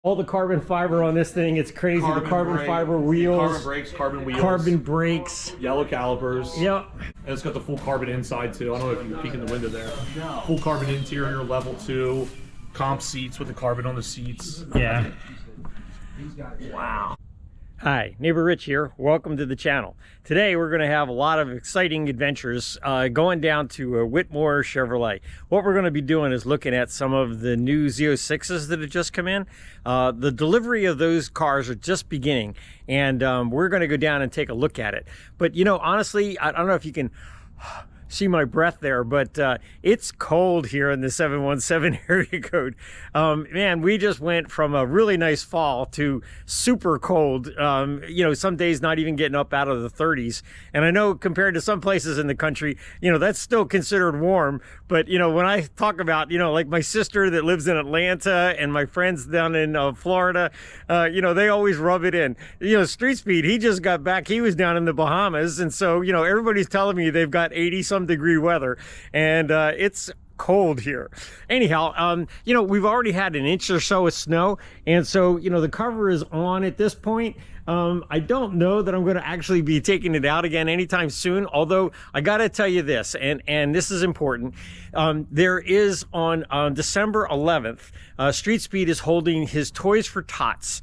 All the carbon fiber on this thing, it's crazy. The carbon fiber wheels. Carbon brakes, carbon wheels. Carbon brakes. Yellow calipers. Yep. And it's got the full carbon inside too. I don't know if you can peek in the window there. Full carbon interior, level 2. Comp seats with the carbon on the seats. Yeah. Wow. Hi, Neighbor Rich here. Welcome to the channel. Today we're going to have a lot of exciting adventures going down to Whitmore Chevrolet. What we're going to be doing is looking at some of the new Z06s that have just come in. The delivery of those cars are just beginning, and we're going to go down and take a look at it. But you know, honestly, I don't know if you can see my breath there, but it's cold here in the 717 area code. Man, we just went from a really nice fall to super cold. You know, some days not even getting up out of the 30s. And I know compared to some places in the country, you know, that's still considered warm. But, you know, when I talk about, you know, like my sister that lives in Atlanta and my friends down in Florida, you know, they always rub it in. You know, Street Speed, he just got back. He was down in the Bahamas. And so, you know, everybody's telling me they've got 80-some degree weather, and it's cold here. Anyhow, you know, we've already had an inch or so of snow, and so, you know, the cover is on at this point. I don't know that I'm going to actually be taking it out again anytime soon, although I got to tell you this, and this is important. There is on December 11th, Street Speed is holding his Toys for Tots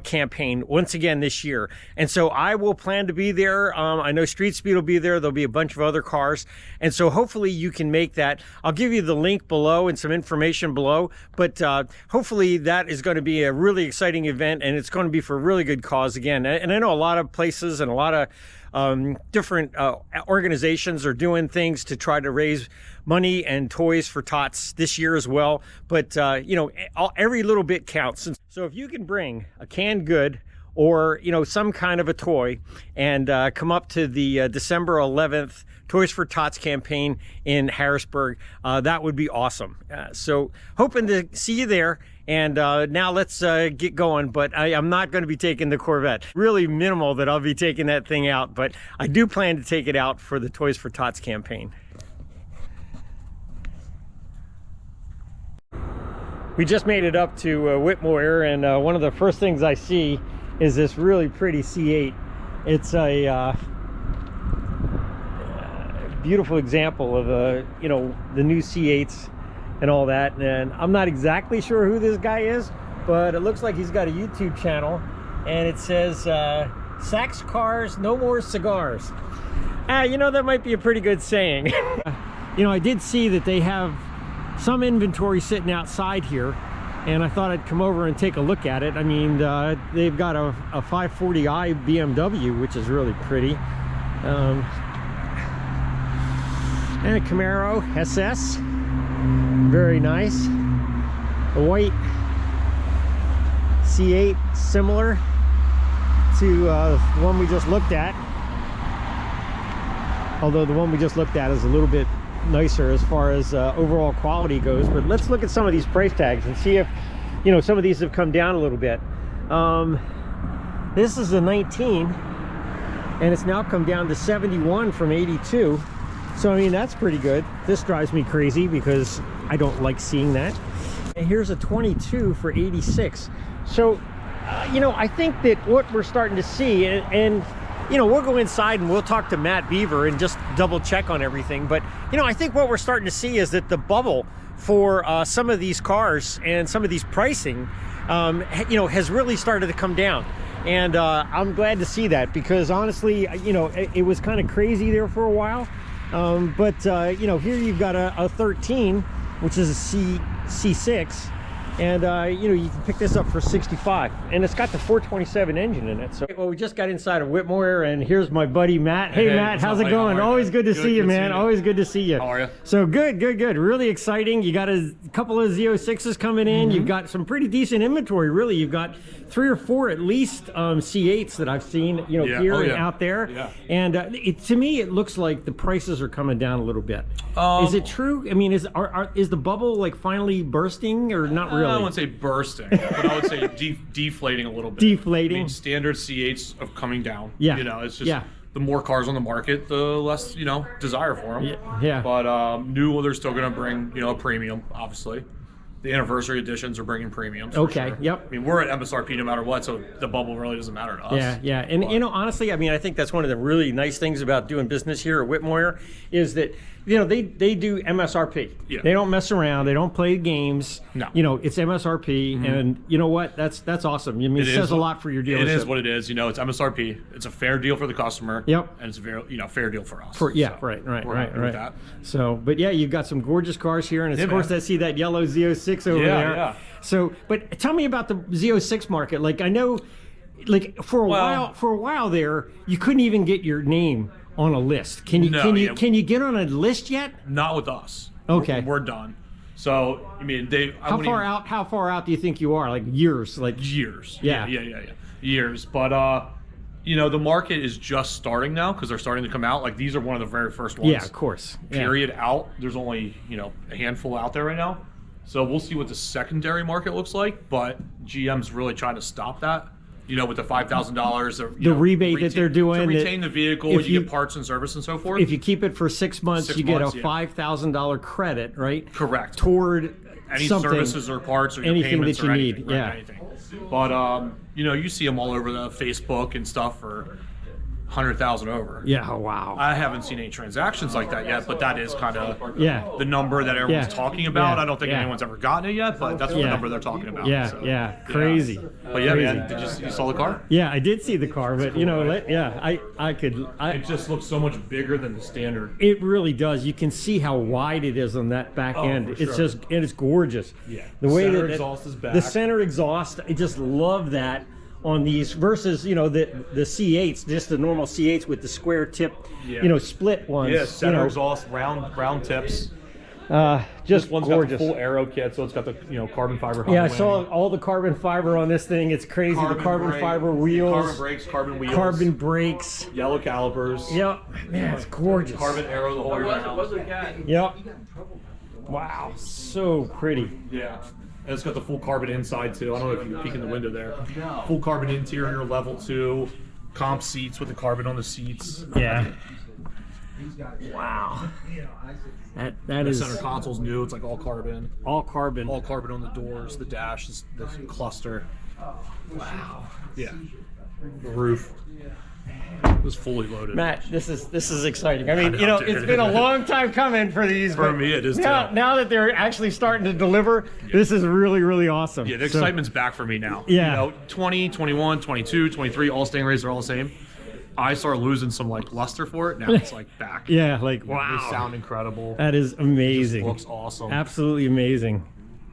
campaign once again this year, and so I will plan to be there. I know Street Speed will be there. There'll be a bunch of other cars, and so hopefully you can make that. I'll give you the link below and some information below, but hopefully that is going to be a really exciting event, and it's going to be for a really good cause again. And I know a lot of places and a lot of different organizations are doing things to try to raise money and toys for tots this year as well. But, you know, every little bit counts. So if you can bring a canned good or, you know, some kind of a toy and come up to the December 11th Toys for Tots campaign in Harrisburg, that would be awesome. So hoping to see you there. And now let's get going, but I'm not going to be taking the Corvette. Really minimal that I'll be taking that thing out, but I do plan to take it out for the Toys for Tots campaign. We just made it up to Whitmore, and one of the first things I see is this really pretty C8. It's a beautiful example of you know, the new C8s and all that, and I'm not exactly sure who this guy is, but it looks like he's got a YouTube channel, and it says Sachs Cars, no more cigars. You know, that might be a pretty good saying. You know, I did see that they have some inventory sitting outside here, and I thought I'd come over and take a look at it. I mean, they've got a 540i BMW, which is really pretty, and a Camaro SS. Very nice. A white C8, similar to the one we just looked at, although the one we just looked at is a little bit nicer as far as overall quality goes. But let's look at some of these price tags and see if, you know, some of these have come down a little bit. This is a 19, and it's now come down to 71 from 82. So, I mean, that's pretty good. This drives me crazy because I don't like seeing that. And here's a 22 for 86. So, you know, I think that what we're starting to see, and you know, we'll go inside and we'll talk to Matt Beaver and just double check on everything. But, you know, I think what we're starting to see is that the bubble for some of these cars and some of these pricing, you know, has really started to come down. And I'm glad to see that, because honestly, you know, it was kind of crazy there for a while. But you know, here you've got a 13, which is a C6, and you know, you can pick this up for 65, and it's got the 427 engine in it. So, well, we just got inside of Whitmore, and here's my buddy Matt. Hey Matt, how's it going? Always good to see you, man. Always good to see you. How are you? So good. Really exciting. You got a couple of Z06s coming in. You've got some pretty decent inventory, really. You've got 3 or 4 at least C8s that I've seen, you know, here and out there. Yeah. And to me, it looks like the prices are coming down a little bit. Is it true? I mean, is the bubble like finally bursting, or not really? I wouldn't say bursting, but I would say deflating a little bit. Deflating. I mean, standard C8s are coming down. Yeah. You know, it's just the more cars on the market, the less, you know, desire for them. Yeah. But new, they're still going to bring, you know, a premium, obviously. The anniversary editions are bringing premiums. Okay. Sure. Yep. I mean, we're at MSRP no matter what, so the bubble really doesn't matter to us. Yeah, yeah. And you know, honestly, I mean, I think that's one of the really nice things about doing business here at Whitmore is that, you know, they do MSRP. Yeah. They don't mess around. They don't play games. No. You know, it's MSRP, and you know what? That's awesome. I mean, it says a lot for your dealership. It is what it is. You know, it's MSRP. It's a fair deal for the customer. Yep. And it's a very, fair deal for us. Yeah, so right. we're happy with that. So, but yeah, you've got some gorgeous cars here, and of course, I see that yellow Z06 over there. Yeah. So, but tell me about the Z06 market. Like, I know, like for a while there, you couldn't even get your name on a list. Can you get on a list yet? Not with us. Okay. We're done. So, I mean, How far out do you think you are? Like years? Like years. Yeah. Years. But you know, the market is just starting now because they're starting to come out. Like, these are one of the very first ones. Yeah, of course. Period out. There's only, a handful out there right now. So we'll see what the secondary market looks like, but GM's really trying to stop that. With the $5,000, the rebate that they're doing to retain the vehicle, you get parts and service and so forth. If you keep it for 6 months, you get a $5,000 credit, right? Correct. Toward any something, services or parts or your anything payments that you or need. Anything, right, anything. But you see them all over the Facebook and stuff for 100,000 over. Yeah, wow. I haven't seen any transactions like that yet, but that is kind of the number that everyone's talking about. I don't think anyone's ever gotten it yet, but that's the number they're talking about. Crazy. But yeah, man, you saw the car? Yeah, I did see the car, but it just looks so much bigger than the standard. It really does. You can see how wide it is on that back end. It's just, and it's gorgeous. Yeah. The way center exhaust is back. The center exhaust, I just love that on these versus the C8s, just the normal C8s with the square tip, split ones. Yeah, center exhaust, round tips. Just one's gorgeous. got the full aero kit, so it's got the carbon fiber. Yeah, I saw all the carbon fiber on this thing. It's crazy. The carbon fiber wheels, carbon brakes, carbon wheels, carbon brakes, yellow calipers. Yep, man, it's gorgeous. Carbon aero the whole way around. Yep. Wow, so pretty. Yeah. And it's got the full carbon inside too. I don't know if you can peek in the window there. Full carbon interior, level 2, comp seats with the carbon on the seats. Yeah. Wow. That is. The center console's new. It's like all carbon. All carbon. All carbon on the doors, the dash, the cluster. Wow. Yeah. The roof. It was fully loaded. Matt, this is exciting. I mean, it's been a long time coming for these. For me, it is now that they're actually starting to deliver, this is really, really awesome. Yeah, the excitement's back for me now. Yeah. 20, 21, 22, 23, all Stingrays are all the same. I started losing some luster for it. Now it's back. Yeah, wow. They sound incredible. That is amazing. It just looks awesome. Absolutely amazing.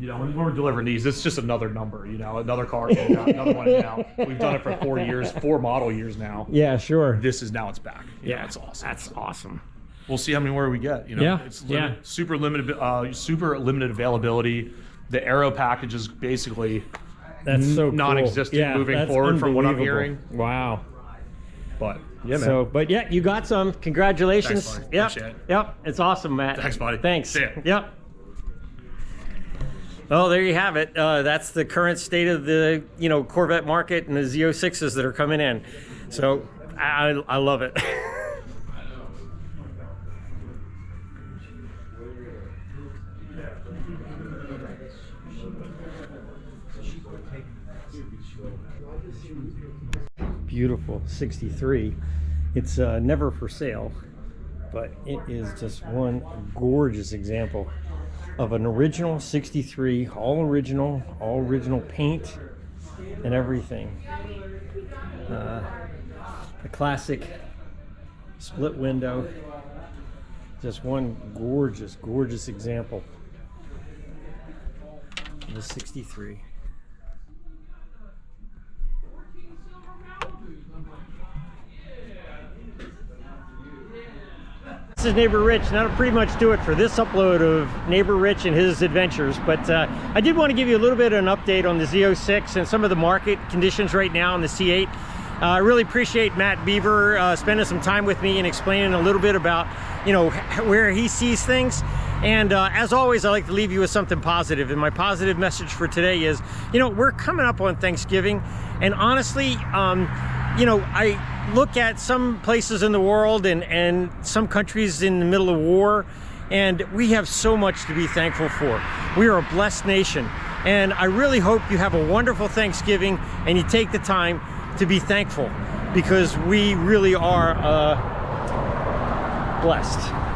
When we're delivering these, it's just another number, another car came out, another one now. We've done it for 4 years, 4 model years now. Yeah, sure. This is now it's back. It's awesome. That's awesome. We'll see how many more we get. It's super limited availability. The aero package is basically non-existent moving forward from what I'm hearing. Wow. But yeah, man. So, but yeah, you got some. Congratulations. Thanks, buddy. Yep. Appreciate it. Yep. It's awesome, Matt. Thanks, buddy. Thanks. See ya. Yep. Well, there you have it. That's the current state of the Corvette market and the Z06s that are coming in. So I love it. Beautiful 63. It's never for sale, but it is just one gorgeous example of an original 63, all original paint and everything. The classic split window, just one gorgeous example of the 63. This is Neighbor Rich, and that'll pretty much do it for this upload of Neighbor Rich and his adventures. But I did want to give you a little bit of an update on the Z06 and some of the market conditions right now on the C8. I really appreciate Matt Beaver spending some time with me and explaining a little bit about, where he sees things. And as always, I like to leave you with something positive. And my positive message for today is, we're coming up on Thanksgiving, and honestly, I look at some places in the world and some countries in the middle of war, And we have so much to be thankful for. We are a blessed nation. And I really hope you have a wonderful Thanksgiving and you take the time to be thankful, because we really are blessed.